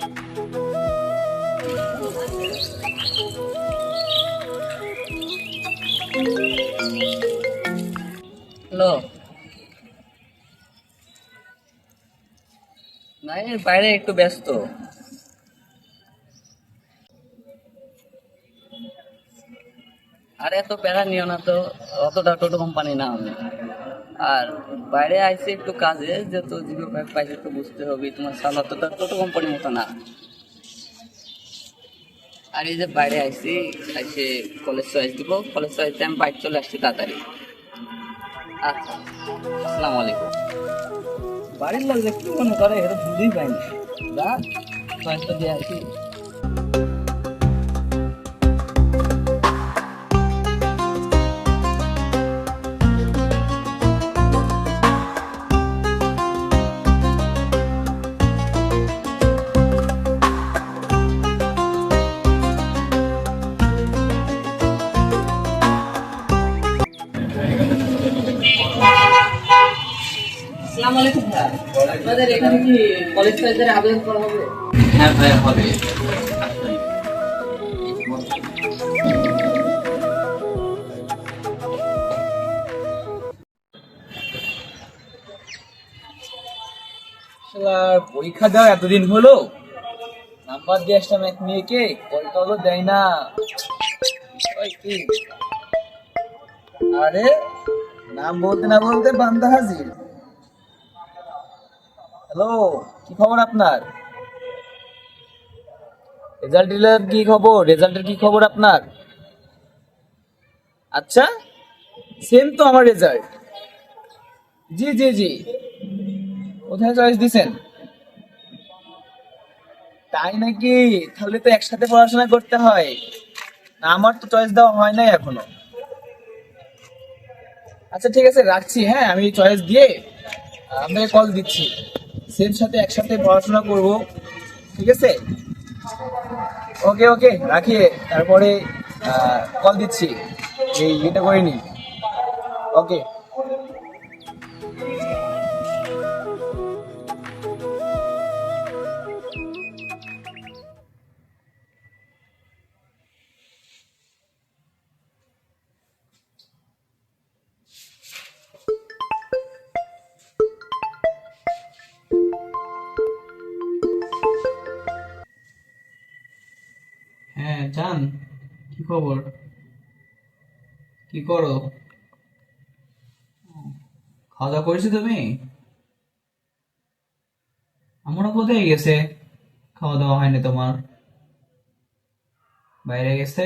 Hello. না, বাইরে একটু ব্যস্ত। আরে এত প্যারা নিও না তো, অতটা টোটো কোম্পানি না আমি। আর বাইরে আইসি একটু কাজে, যেহেতু জিরো পাইছে তো বুঝতে হবে, তোমার সাল অতটা টোটো কোম্পানির মতো না। আর এই যে বাইরে আইসি, আইসে কলেজ চয়েস দিব, কলেজ চয়েস আমি বাইক চলে আসছি তাড়াতাড়ি। আচ্ছা, আসসালামু আলাইকুম। বাড়ির লোক যে কি মনে করে এটা বুঝেই পাইনি। যা চয়েসটা দিয়ে আসি। আসসালামু আলাইকুম ভাই। আপনাদের এখানে কি কলেজ চয়েসের আবেদন করা হবে? হ্যাঁ ভাই, হবে। শালার পরীক্ষা দেওয়া এতদিন হলো, নাম্বার দিয়ে আসলাম এক মেয়েকে, কলটা হলো দেয় না। ওই কি, আরে নাম বলতে না বলতে বান্দা হাজির। হ্যালো, কি খবর আপনার? রেজাল্টের কি খবর? রেজাল্টের কি খবর আপনার? আচ্ছা, সেম তো আমার রেজাল্ট। জি জি জি, কোথায় চয়েস দিছেন? তাই নাকি? তাহলে তো একসাথে পড়াশোনা করতে হয়। না, আমার তো চয়েস দেওয়া হয় নাই এখনো। আচ্ছা ঠিক আছে, রাখছি। হ্যাঁ, আমি চয়েস দিয়ে আপনাকে কল দিচ্ছি। সেম সাথে একসাথে পড়াশোনা করব, ঠিক আছে? ওকে ওকে, রাখি। তারপরে কল দিচ্ছি, এটা করে নি। ওকে। হ্যাঁ জান, কি খবর? কি করো? খাওয়া দাওয়া করেছো তুমি? আমারও কোথায় গেছে, খাওয়া দাওয়া হয়নি তোমার। বাইরে গেছে?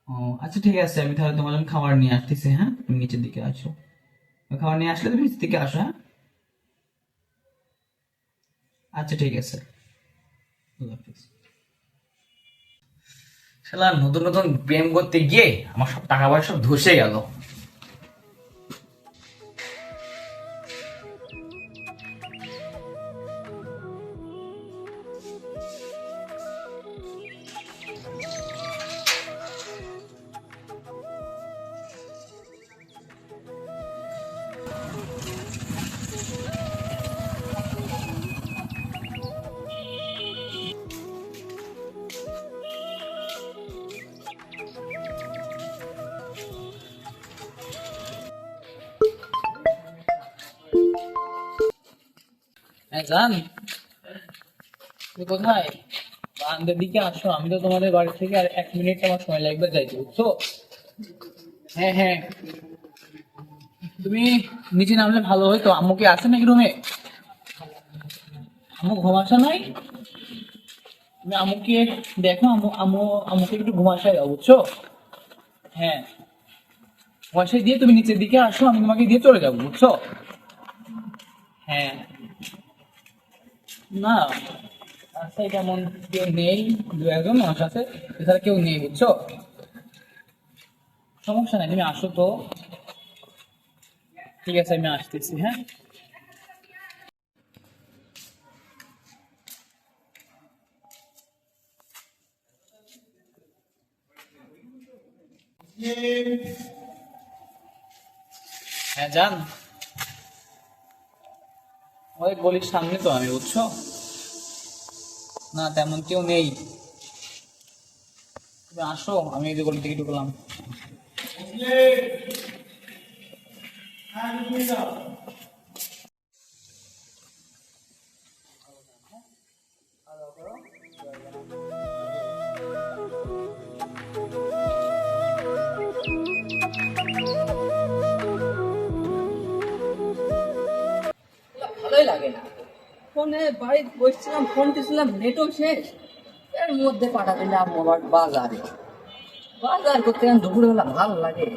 ও আচ্ছা ঠিক আছে, আমি তাহলে তোমার জন্য খাবার নিয়ে আসতেছি। হ্যাঁ, তুমি নিচের দিকে আসো। খাবার নিয়ে আসলে তুমি নিচের দিকে আসো। হ্যাঁ, আচ্ছা ঠিক আছে। আল্লাহ হাফিজ। শালা নতুন নতুন প্রেম করতে গিয়ে আমার সব টাকা পয়সা সব ধসে গেল। হ্যাঁ জান, তুমি কোথায়? বারান্দার দিকে আসো, আমি তো তোমাদের বাড়ি থেকে আর 1 মিনিট আমার সময় লাগবে যাইতে, বুঝছো? হ্যাঁ হ্যাঁ, তুমি নিচে নামলে ভালো হতো। আম্মু কি আছে নাকি রুমে? আম্মু ঘুমাসা নাই? তুমি আম্মুকে দেখো, আম্মুকে একটু ঘুমাসাই দাও, বুঝছো? হ্যাঁ, ঘুমাসাই দিয়ে তুমি নিচের দিকে আসো, আমি তোমাকে দিয়ে চলে যাবো, বুঝছো? হ্যাঁ। না, রাস্তায় তেমন কেউ নেই, 2-1জন মানুষ আছে, এছাড়া কেউ নেই, বুঝছো? সমস্যা নাই, তুমি আসো তো। ঠিক আছে, আমি আসতেছি। হ্যাঁ, হ্যাঁ জান, ওই গলির সামনে তো আমি, বুঝছো না, তেমন কেউ নেই। তুমি আসো, আমি এই যে গলি থেকে ঢুকলাম। ভালোই লাগে না। ফোনে বাড়িতে বসছিলাম, ফোন দিয়েছিলাম, নেটও শেষ। এর মধ্যে পাঠা দিলাম আবার বাজারে। বাজার করতে গেলে দুপুরবেলা ভালো লাগে।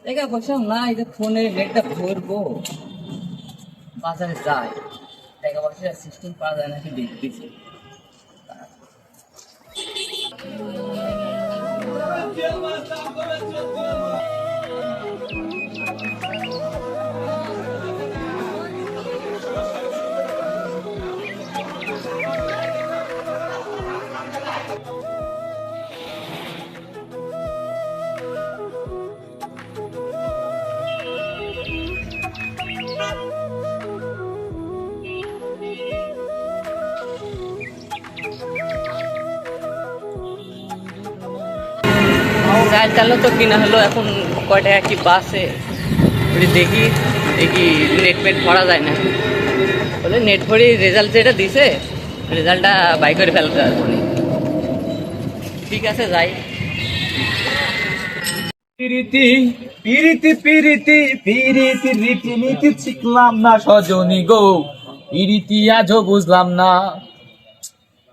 দেখে বলছিলাম না, এই যে ফোনে নেটটা ভরবো, বাজারে যাই। দেখা বলছে সিস্টেম পাওয়া যায় নাকি দেখতেছি। চাল চালও তো কিনা হলো, এখন কয় টাকা কি বাসে দেখি দেখি নেট পেট ভরা যায় না। বলে নেট ভরি রেজাল্ট যেটা দিছে, রেজাল্টটা বাই করে ফেলতে পারবো। ঠিক আছে যাই। পিরিতি পিরিতি পিরিতি পিরিতি রীতি নীতি শিখলাম না সজনী গো, পিরিতি আজও বুঝলাম না।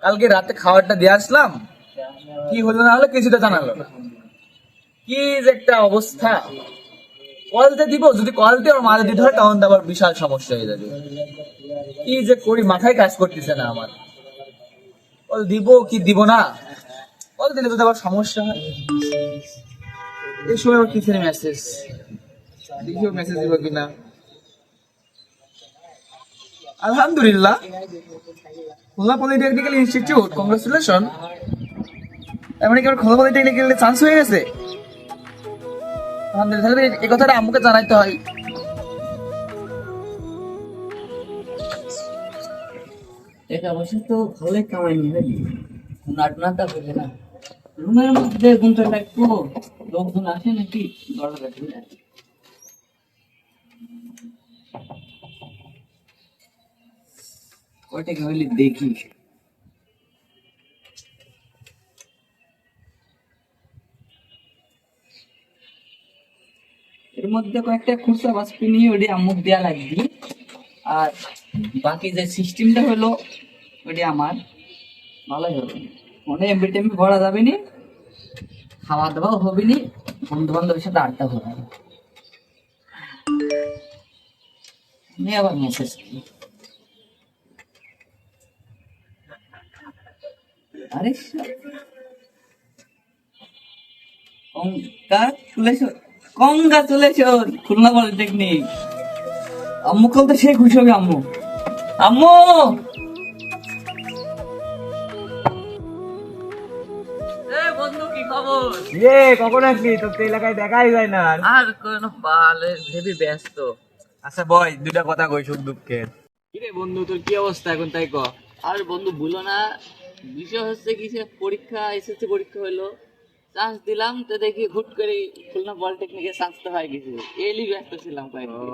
কালকে রাতে খাবারটা দিয়ে আসলাম, কি হলো না হলো কিছুটা জানালো না। কি যে একটা অবস্থা। কলতে দিব, যদি কলতে ওর মাঝে দিতে হয় তখন তো আবার বিশাল সমস্যা হয়ে যাবে। কি যে করি, মাথায় কাজ করতেছে না আমার। কল দিব কি দিব না, কল দিলে তো আবার সমস্যা হয়। এই সময় আবার কিসের মেসেজ, দেখিও মেসেজ দিব কিনা। আলহামদুলিল্লাহ, খুলনা পলিটেকনিক্যাল ইনস্টিটিউট, কংগ্রেচুলেশন। এমন কি আমার খুলনা পলিটেকনিক্যাল চান্স হয়ে গেছে? তাহলে এই কথাটা আম্মুকে জানাইতে হয়। এটা অবশ্য তো ভালোই কামাই নিবে, নাটনাটা বুঝে না। রুমের মধ্যে ঘুমটা থাকবো, লোকজন আসে নাকি দরজা খুলে। কয়টা হইলে দেখি। এর মধ্যে কয়েকটা খুচরা বাসপি নিয়ে ওটি আম্মুক দেওয়া লাগবে। আর বাকি যে সিস্টেমটা হলো ওটি আমার ভালোই হবে। মনে এমবি টেমবি ভরা যাবে নি, খাওয়া দাওয়াও হবে নি, বন্ধু বান্ধবের সাথে আড্ডা ভরা। আবার মেসেজ কি, আরে কংগ্রাচুলেশন খুলনা পলিটেকনিক। আম্মু কাল তো সে খুশি হবে। আম্মু আম্মু বন্ধু কি খবর? কখন আসলি? তোর তো এলাকায় দেখাই যায় না। আর কোন বালে ভেবি ব্যস্ত। আচ্ছা বয়, দুটা কথা কই সুখ দুঃখের। কিরে বন্ধু, তোর কি অবস্থা এখন তাই ক। আর বন্ধু ভুলো না, বিষয় হচ্ছে কি, সে পরীক্ষা এসএসসি পরীক্ষা হলো, চান্স দিলাম তো দেখি হুট করে খুলনা পলিটেকনিকে চান্স তো হয়ে গেছে। এলি ব্যস্ত ছিলাম কয়েকদিন।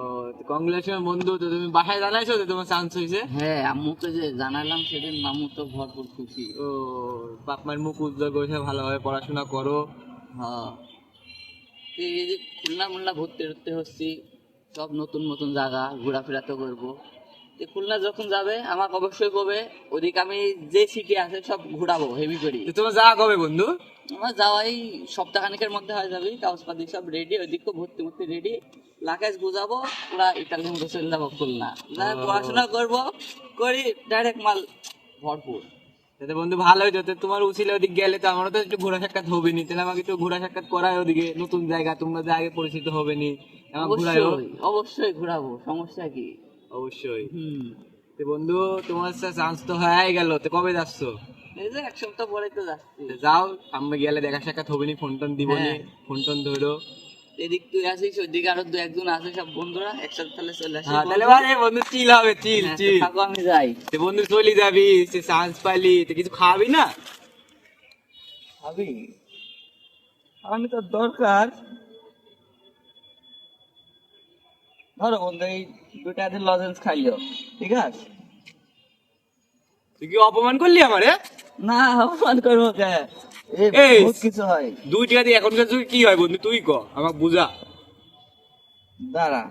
কংগ্রেচুলেশন বন্ধু, তো তুমি বাসায় জানাইছো যে তোমার চান্স হয়েছে? হ্যাঁ, আম্মুকে যে জানালাম সেদিন মামু তো ভরপুর খুশি। ও, বাপ মায়ের মুখ উজ্জ্বল করেছে, ভালোভাবে পড়াশোনা করো। হ্যাঁ, তো এই যে খুলনা মুলনা ঘুরতে ঘুরতে হচ্ছি, সব নতুন নতুন জায়গা ঘোরাফেরা তো করবো। তো খুলনা যখন যাবে আমাকে অবশ্যই কবে, ওদিকে আমি যে সিটি আছে সব ঘুরাবো হেভি করি। তোমার যা কবে বন্ধু? আমার যাওয়াই সপ্তাহখানিকের মধ্যে হয়ে যাবে, কাগজপাতি সব রেডি, ওইদিকে ভর্তি ভর্তি রেডি, লাকেজ গুজাবো, পুরা ইটালির মতো চলে যাবো খুলনা। পড়াশোনা করবো, করি ডাইরেক্ট মাল ভরপুর। তাতে বন্ধু ভালোই তো, তোমার উচিলে ওদিক গেলে তো আমারও তো একটু ঘোরা সাক্ষাৎ হবে নি, তাহলে আমাকে একটু ঘোরা সাক্ষাৎ করায় ওদিকে, নতুন জায়গা, তোমরা যে আগে পরিচিত হবে নি, অবশ্যই ঘুরাবো, সমস্যা কি? অবশ্যই। তো বন্ধু তোমার চান্স তো হয়ে গেল, তো কবে যাচ্ছ? এই যে এক সপ্তাহ পরে তো যাচ্ছি। যাও, আমরা গেলে দেখা সাক্ষাৎ হবে নি, ফোন টোন দিব নি, ফোন টোন ধরো। এদিক তুই আসিস, ওইদিকে আরো দু একজন আছে, সব বন্ধুরা একসাথে তাহলে চলে আসি। হ্যাঁ তাহলে ভাই বন্ধু চিল হবে, চিল হ্যাঁ, তো চিল। থাকো, আমি যাই। সে বন্ধু চলে যাবি, সে চান্স পাইলি তো কিছু খাওয়াবি না? ভাবি আমি তো দরকার, ধরো বন্ধু এই 2টা দিন লজেন্স খাইও, ঠিক আছে? তুই কি অপমান করলি আমারে? না অপমান করবো কে, এই, বহুত কিছু হয়। 2 টাকা দিয়ে এখনকার যুগে কি হয় বন্ধু, তুই ক আমাকে বুঝা। দাঁড়া,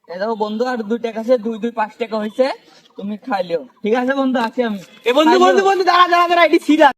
এই দেখো বন্ধু, আর 2 টাকা আছে, 2 5 টাকা হয়েছে, তুমি খাইলিও, ঠিক আছে বন্ধু? আছি আমি। এ বন্ধু খাইলিও। বন্ধু বন্ধু দাঁড়া দাঁড়া দাঁড়া, এটি সিধা